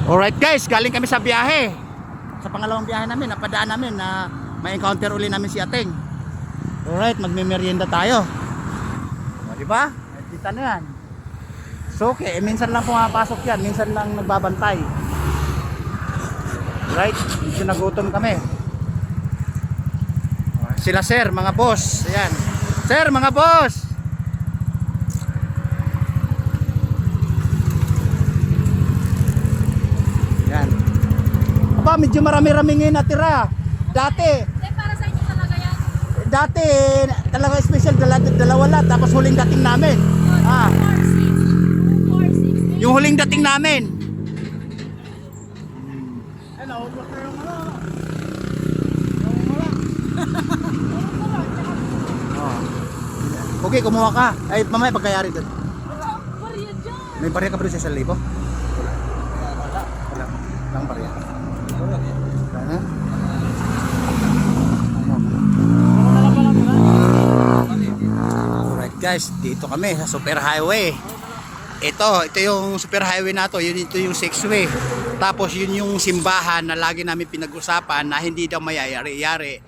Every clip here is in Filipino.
Alright guys, galing kami sa biyahe. Sa pangalawang biyahe namin, napadaan namin na may encounter uli namin si Ating. Alright, magme-merienda tayo. O, diba? Kita na yan. So okay, minsan lang pumapasok yan, minsan lang nagbabantay. Right, medyo nagutom kami. Sila sir, mga boss. Ayan. Sir, mga boss. Ayan. Aba, medyo marami-rami ngayon natira. Dati Para sa inyo talaga yan. Dati talaga special dalawa lang, tapos huling dating namin. Ah, 4, 6. yung huling dating namin. Okay, kumuha ka. Ay, mamaya pagkayari doon. Korea dyan. May barya ka ba doon sa 1,000? Wala. Lang barya. Wala. Alright guys, dito kami sa super highway. Ito yung super highway na to. Ito yung 6-way. Tapos yun yung simbahan na lagi namin pinag-usapan na hindi daw mayayari-yari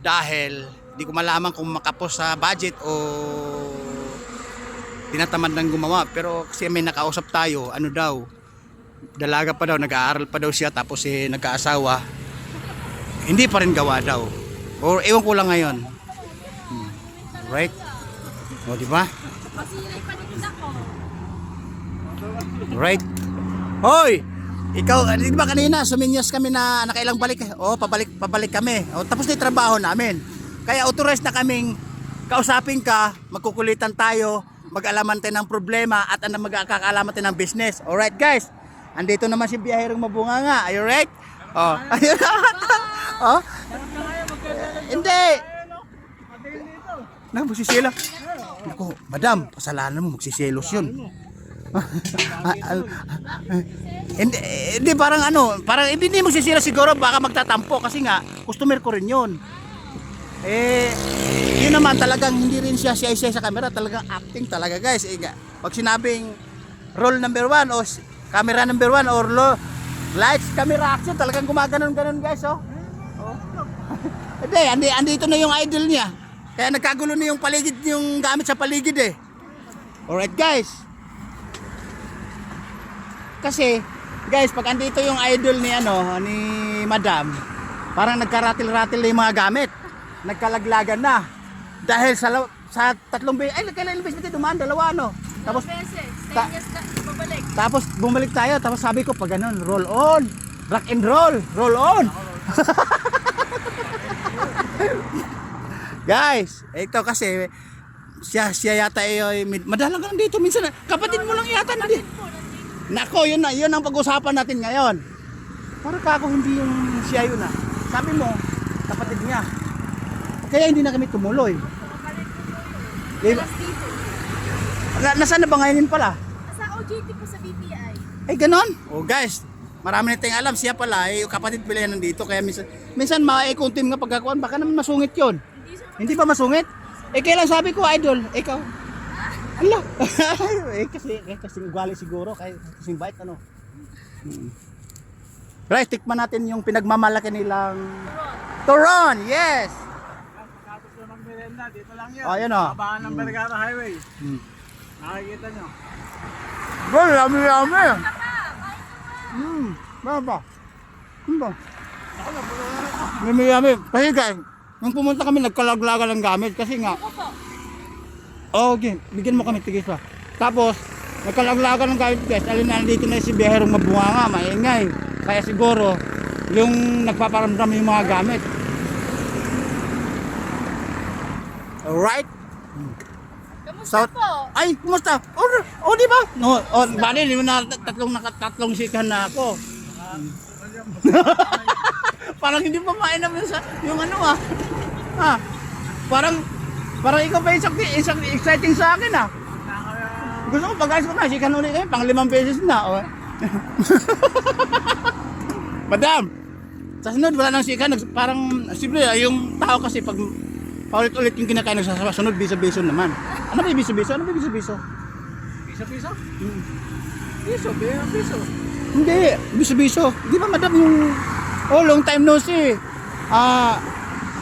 dahil di ko malaman kung makapos sa budget o tinatamad ng gumawa. Pero kasi may nakausap tayo, ano daw, dalaga pa daw, nag-aaral pa daw siya, tapos nagkaasawa, hindi pa rin gawa daw, or ewan ko lang ngayon. Right? O diba? Masiray pa din ako. Right? Hoy! Ikaw, di ba kanina suminyas kami na nakailang balik? O, pabalik kami. O, tapos na yung trabaho namin. Kaya authorized na kaming kausapin ka, magkukulitan tayo, mag-alaman tayo ng problema at magkakaalaman tayo ng business. Alright guys, andito naman si Biyaherong Mabunganga. Are you right? Oh. Oh? Hindi. Na, magsisila. Ako, madam, kasalanan mo, magsiselos yun. Hindi, parang ano, parang hindi magsisila siguro, baka magtatampo kasi nga, customer ko rin yun. Yun naman talagang hindi rin siya sa camera, talagang acting talaga guys. Pag sinabing roll number 1 o camera number 1 or lights, camera action, talagang gumaganon-ganon guys, oh. Hindi, andito na yung idol niya. Kaya nagkagulo na yung paligid, yung gamit sa paligid eh. Alright guys. Kasi guys, pag andito yung idol ni ni Madam, parang nagkaratil-ratil na yung mga gamit. Nagkalaglagan na dahil sa tatlong beses, ay kailan beses dumaan, dalawa tapos beses, babalik. Tapos bumalik tayo, tapos sabi ko pag ganun, roll on, rock and roll on. Guys, ito kasi siya yata madalang ka dito minsan, kapatid mo lang yata na nako, yun ang pag-usapan natin ngayon. Para ka ako hindi yung siya yun sabi mo, kapatid niya. Kaya hindi na kami tumuloy. Nasaan na ba ngayon pala? Nasa OJT po sa BPI. Ay ganon? Oh guys, marami na tayong alam. Siya pala, kapatid pala yan nandito. Kaya minsan ma-ekuntim nga pagkakuan. Baka naman masungit yun. Hindi ba masungit? Kailan sabi ko, idol, ikaw. Ala. kasi ugali siguro. Kasi bite Right, tikman natin yung pinagmamalaki nilang Turon, yes! Dito lang yan. Oh, yan Kabahan ng Vergara Highway. Nakikita nyo. Bro, yummy. Ba? Yummy. Kasi guys, nung pumunta kami, nagkalaglaga ng gamit. Kasi nga, okay, bigyan mo kami tigis pa. Tapos, nagkalaglaga ng gamit guys. Alin na dito na si Biyaherong Mabunganga, maingay. Kaya siguro, yung nagpaparamdam yung mga gamit. Alright. Kamusta po? Ay, kumusta? Di ba? No, bali, tatlong sikan na ako. Parang hindi pa mainam yung Parang ikaw pa isang exciting sa akin Gusto ko pag-ayos ko na, sikan ulit kayo, pang 5 beses na. Madam, sa sunod wala nang sikan, parang simple yung tao kasi pag paulit-ulit yung kinakain nagsasawa, sunod bisa-biso naman. Ano ba yung bisa-biso? Piso-piso? Piso, piso. Hindi, biso-biso. Di ba madam yung, long time no see.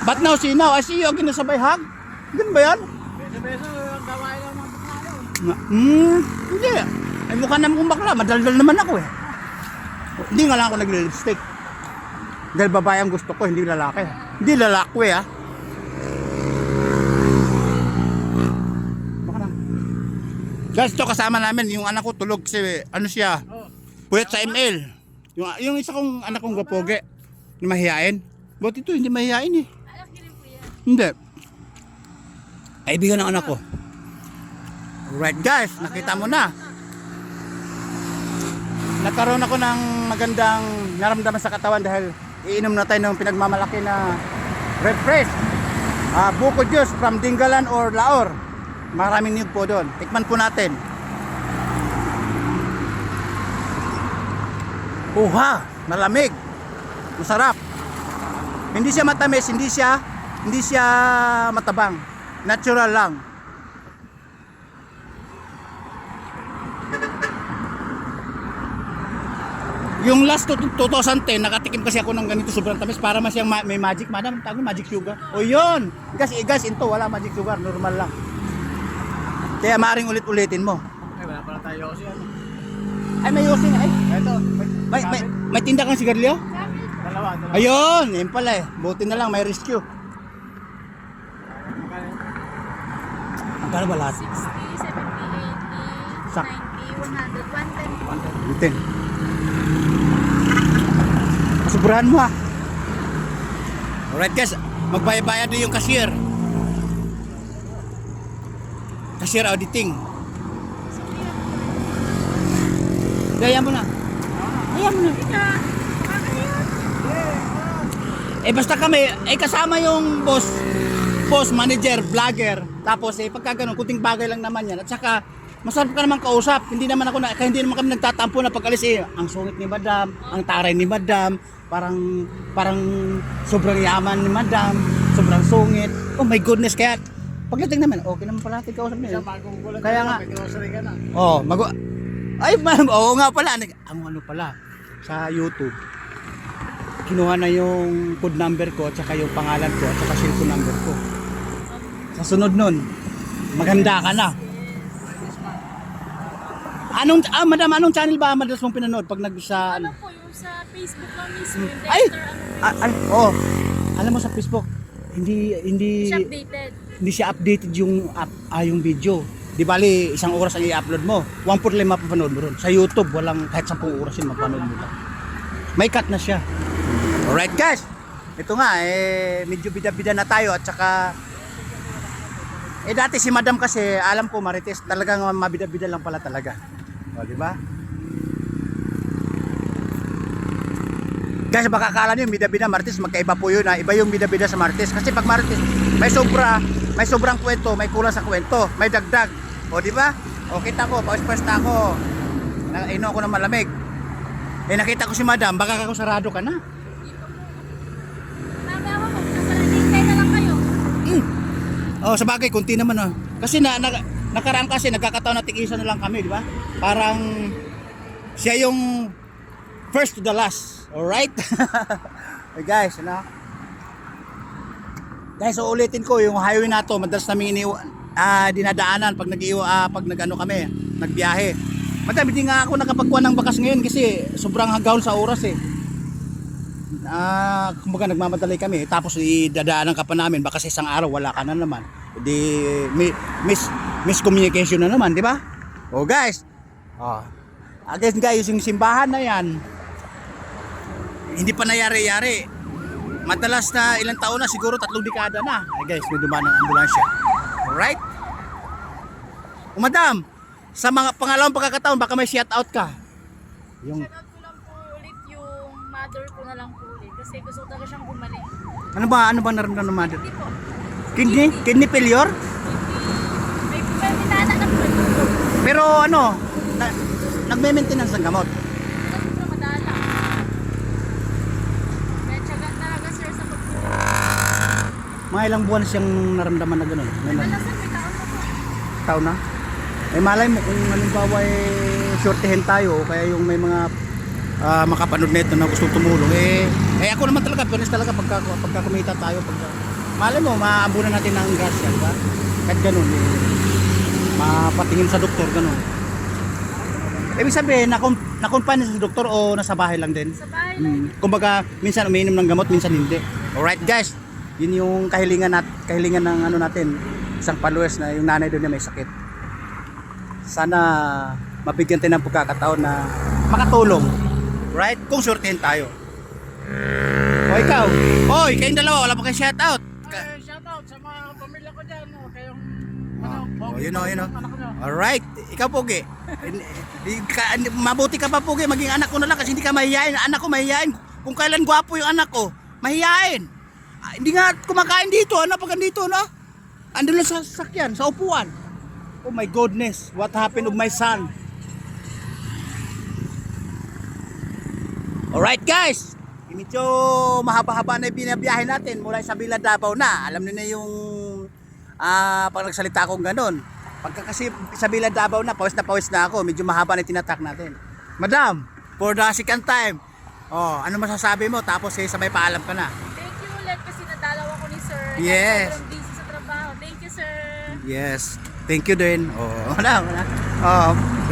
But now see now, I see you again sa bayhag. Ganun ba yan? Piso, ang gawain lang mga bakla. Hindi. Ay mukha naman kong bakla, madaldal naman ako eh. Hindi nga lang ako nagli-lipstick. Dahil babae ang gusto ko, hindi lalaki. Hindi lalaki ah. Baka na. Guys, ito kasama namin, yung anak ko tulog si, ano siya, puyat sa ML. Yung isa kong anak kong gapoge, na mahihain. Buti ito, hindi mahihain eh. Anak niyo rin po yan. Hindi. Kaibigan ng anak ko. Alright guys, nakita mo na. Nagkaroon ako ng magandang naramdaman sa katawan dahil iinom na tayo ng pinagmamalaki na refresh. Buko juice from Dingalan or Laor. Maraming niyog po doon. Tikman po natin. Uha, malamig. Masarap. Hindi siya matamis, hindi siya matabang. Natural lang. Yung last 2010, nakatikim kasi ako ng ganito sobrang tamis para mas yung may magic, madam, tawag magic sugar. O yun. Guys, ito wala magic sugar, normal lang. Kaya maaring ulit-ulitin mo. Ay, wala pala tayo kasi ano. Ay, may yosin ay. Ito, May tinda kang sigarilyo? dalawa. Ayun, yun pala eh. Buti na lang, may rescue. Magkano ba lahat? 60, 70, 80, Sak. 90, 100, 110. Butin. Masubrahan mo ha. Alright guys, magbayad-bayad din yung cashier. Cashier auditing. Gaya mo na. Gaya mo na. Basta kami, kasama yung boss, manager, vlogger. Tapos pagka ganun, kunting bagay lang naman yan. At saka, masarap ka naman kausap. Hindi naman hindi naman kami nagtatampo na pag-alis ang sungit ni madam, ang taray ni madam, parang sobrang yaman ni madam, sobrang sungit. Oh my goodness, kaya pagdating naman, okay naman pala natin kausap niya. Kaya nga, May grocery ka na. ay ma'am, oo nga pala, ang ano pala, sa YouTube, kinuha na yung code number ko, at saka yung pangalan ko, at saka cellphone number ko. Sa sunod nun, maganda ka na. Madam, anong channel ba madalas mong pinanood pag sa Ano po, yung sa Facebook lang mismo, yung Ay! Dexter, Alam mo sa Facebook, hindi siya updated. hindi siya updated yung yung video. Di bali, isang oras ang i-upload mo. 1.5 mapapanood mo ron. Sa YouTube, walang kahit 10 oras yun mapanood mo lang. May cut na siya. Alright guys, ito nga, medyo bida-bida na tayo at saka dati si madam kasi, alam ko marites, talagang mabida-bida lang pala talaga. O, di ba? Guys, baka akala niyo bida-bida marites, magkaiba po yun. Iba yung bida-bida sa marites. Kasi pag marites, may sobrang kwento, may kulang sa kwento, may dagdag. O, di ba? O, kita ko, pawis-pawis na ako. Ino ako ng malamig. Nakita ko si madam, baka ako sarado ka na. Mamaya ako, nagpapalagay na lang kayo. Oh, sa bagay, kunti naman oh. Kasi nakaraan kasi nagkakataon na tig-isa na lang kami, di ba? Parang siya yung first to the last. Alright? Hey guys, ano? Guys, so ulitin ko yung highway na to, madalas namin dinadaanan pag nag-ano kami, nagbiyahe. Madam, hindi nga ako nakapagkuha ng bakas ngayon kasi sobrang hagahol sa oras eh. Kumbaga nagmamadali kami, tapos idadaanan ka pa namin, baka sa isang araw wala ka na naman. Di miscommunication na naman, di ba? Oh guys. Again guys, yung simbahan na yan, hindi pa nangyari-yari. Madalas na ilang taon na, siguro 3 dekada na. Guys, may dumaan ng ambulansya. Alright? Madam, sa mga pangalawang pagkakataon, baka may shout out ka. Yung Shoutout ko lang po ulit yung mother ko na lang po ulit. Kasi gusto talaga siyang bumalik. ano ba naramdaman ng mother? Hindi po. Kidney failure? May minana na po. Pero nagme-maintenance ng gamot. Ano po madala. Kaya tiyaga talaga sir sa pagsulit. Mga ilang buwan siyang naramdaman na gano'n. Malasan may taon na po. Taon na? malay mo kung halimbawa shortihin tayo o kaya yung may mga makapanood nito na gusto tumulong ako naman talaga fairness talaga pagka kumita tayo malay mo maambunan natin ng gas yan ba kahit ganun mapatingin sa doktor ganun ibig sabihin nakumpanya sa doktor o nasa bahay lang din Sa bahay lang. kumbaga minsan umiinom ng gamot minsan hindi alright guys yun yung kahilingan ng ano natin isang followers na yung nanay doon na may sakit sana mabigyan tayo ng pagkakataon na makatulong right kung sortehin tayo o ikaw hoy kayong dalawa wala pa kayo shout out Shoutout sa mga pamilya ko dyan. Kayong yun o alright ikaw Pogi mabuti ka pa Pogi maging anak ko na lang kasi hindi ka mahihain anak ko mahihain kung kailan gwapo yung anak ko mahihain hindi nga kumakain dito pag andito no andun lang sa sasakyan sa upuan oh my goodness what happened of my son alright guys medyo mahaba-haba na yung binabiyahe natin mula sa Villa Davao na alam niyo na yung pag nagsalita akong ganun pagka kasi sa Villa Davao na pawis na ako medyo mahaba na tinatak natin madam for the second time ano masasabi mo tapos sabay paalam ka na Thank you ulit kasi nadalaw ako ni sir. Yes. Sobrang busy sa trabaho. Thank you, sir. yes thank you din wala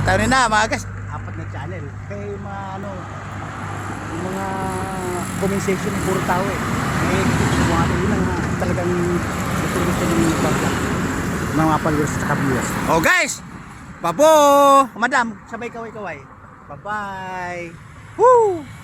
kita rin na mga guys 4 na channel kaya yung mga yung mga comment section ng puro tao mga yun ang talagang gusto ng mga followers sa viewers guys babo madam sabay kaway bye bye woo